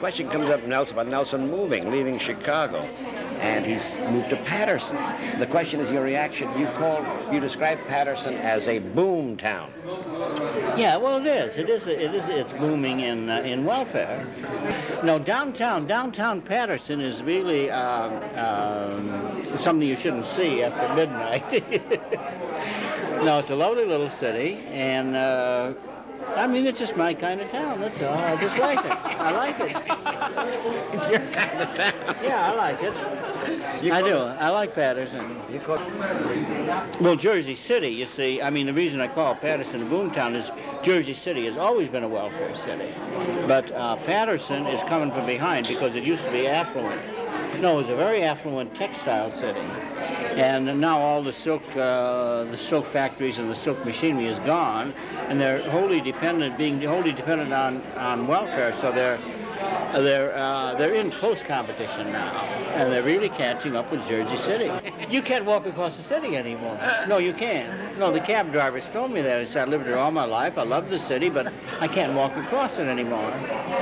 question comes up about Nelson leaving Chicago, and he's moved to Paterson. The question is your reaction. You describe Paterson as a boom town. Yeah, well, it is. It's booming in welfare. No, downtown Paterson is really something you shouldn't see after midnight. No, it's a lovely little city, and I mean, it's just my kind of town, that's all. I just like it. I like it. It's your kind of town. Yeah, I like it. I do. I like Paterson. Well, Jersey City, you see, I mean, the reason I call Paterson a boomtown is Jersey City has always been a welfare city. But Paterson is coming from behind because it used to be affluent. No, it was a very affluent textile city. And now all the silk factories and the silk machinery is gone, and they're wholly dependent on welfare. So they're in close competition now, and they're really catching up with Jersey City. You can't walk across the city anymore. No, you can't. No, the cab drivers told me that. I said, I lived here all my life. I love the city, but I can't walk across it anymore.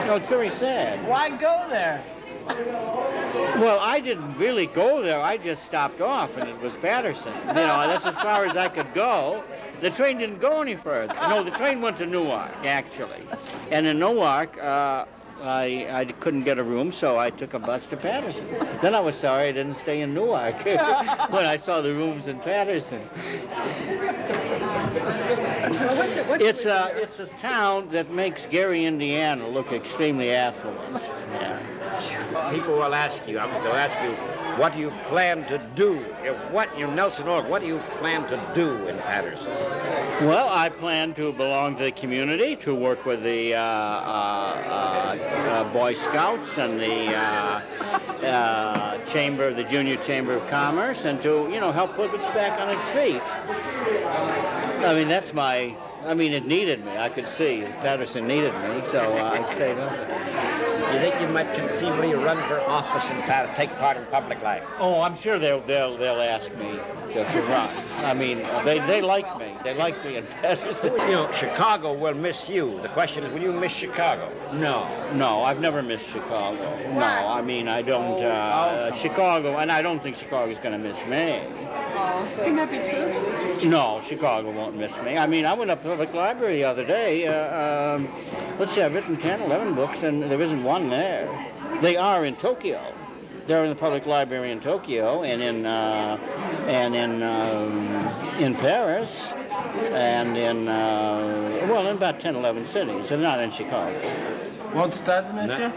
No, it's very sad. Why go there? Well, I didn't really go there. I just stopped off, and it was Paterson. You know, that's as far as I could go. The train didn't go any further. No, the train went to Newark, actually. And in Newark, I couldn't get a room, so I took a bus to Paterson. Then I was sorry I didn't stay in Newark when I saw the rooms in Paterson. It's a town that makes Gary, Indiana look extremely affluent. Yeah. People will ask you, they'll ask you, what do you plan to do? Nelson Algren, what do you plan to do in Paterson? Well, I plan to belong to the community, to work with the Boy Scouts and the Junior Chamber of Commerce, and to, help put it back on its feet. I mean, it needed me. I could see Paterson needed me, so I stayed up. You think you might conceivably run for office and take part in public life? Oh, I'm sure they'll ask me to run. I mean, they like me. They like me in Paterson. Chicago will miss you. The question is, will you miss Chicago? No, I've never missed Chicago. No, I mean, I don't. Chicago, and I don't think Chicago's going to miss me. Can that be true? No, Chicago won't miss me. I mean, I went up to the public library the other day. Let's see, I've written 10, 11 books, and there isn't one there. They are in Tokyo. They're in the public library in Tokyo, and in Paris, and in about 10, 11 cities. They're not in Chicago. Won't Studs miss you?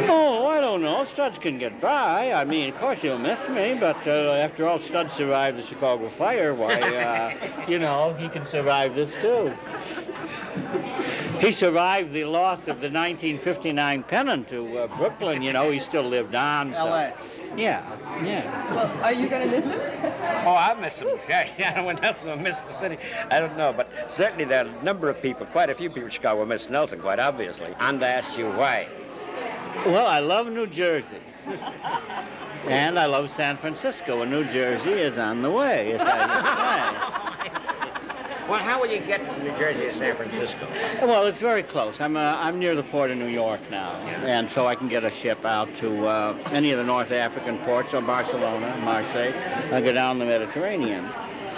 Oh, I don't know. Studs can get by. I mean, of course he'll miss me, but after all, Studs survived the Chicago fire. Why, he can survive this too. He survived the loss of the 1959 pennant to Brooklyn. He still lived on. So. L.A. Yeah. Well, are you going to miss him? Oh, I'll miss him. Yeah, when Nelson will miss the city, I don't know. But certainly there are a number of people, quite a few people in Chicago will miss Nelson, quite obviously. And I ask you why. Well, I love New Jersey. And I love San Francisco, and New Jersey is on the way. It's on its way. Well, how will you get from New Jersey to San Francisco? Well, it's very close. I'm near the port of New York now, and so I can get a ship out to any of the North African ports, or Barcelona, Marseille. I go down the Mediterranean,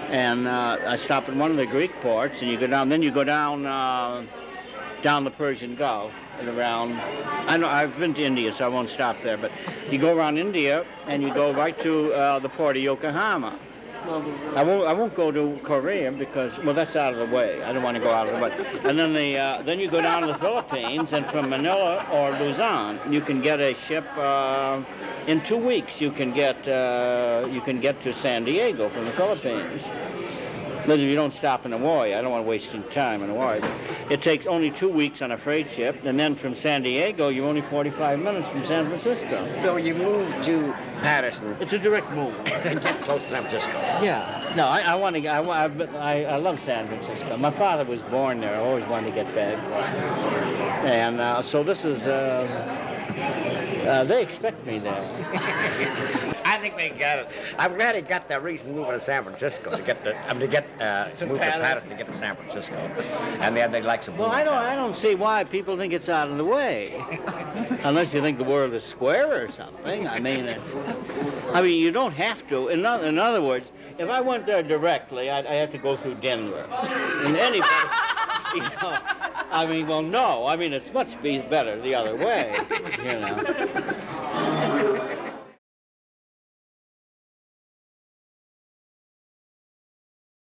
and I stop at one of the Greek ports, and you go down. Then you go down the Persian Gulf and around. I've been to India, so I won't stop there. But you go around India, and you go right to the port of Yokohama. I won't go to Korea because, that's out of the way. I don't want to go out of the way. And then you go down to the Philippines, and from Manila or Luzon, you can get a ship. In 2 weeks, you can get to San Diego from the Philippines. But if you don't stop in Hawaii, I don't want to waste time in Hawaii. It takes only 2 weeks on a freight ship, and then from San Diego, you're only 45 minutes from San Francisco. So you move to Paterson. It's a direct move. Then get close to San Francisco. Yeah. No, I want to. I love San Francisco. My father was born there. I always wanted to get back. And so this is. They expect me there. I I think they got it. I'm glad he got that reason moving to San Francisco to get move to Paterson to get to San Francisco, and they'd like some. Well, I don't see why people think it's out of the way, unless you think the world is square or something. I mean, you don't have to. In other words, if I went there directly, I have to go through Denver. And anybody, you know, well, no. I mean, it's much better the other way, you know.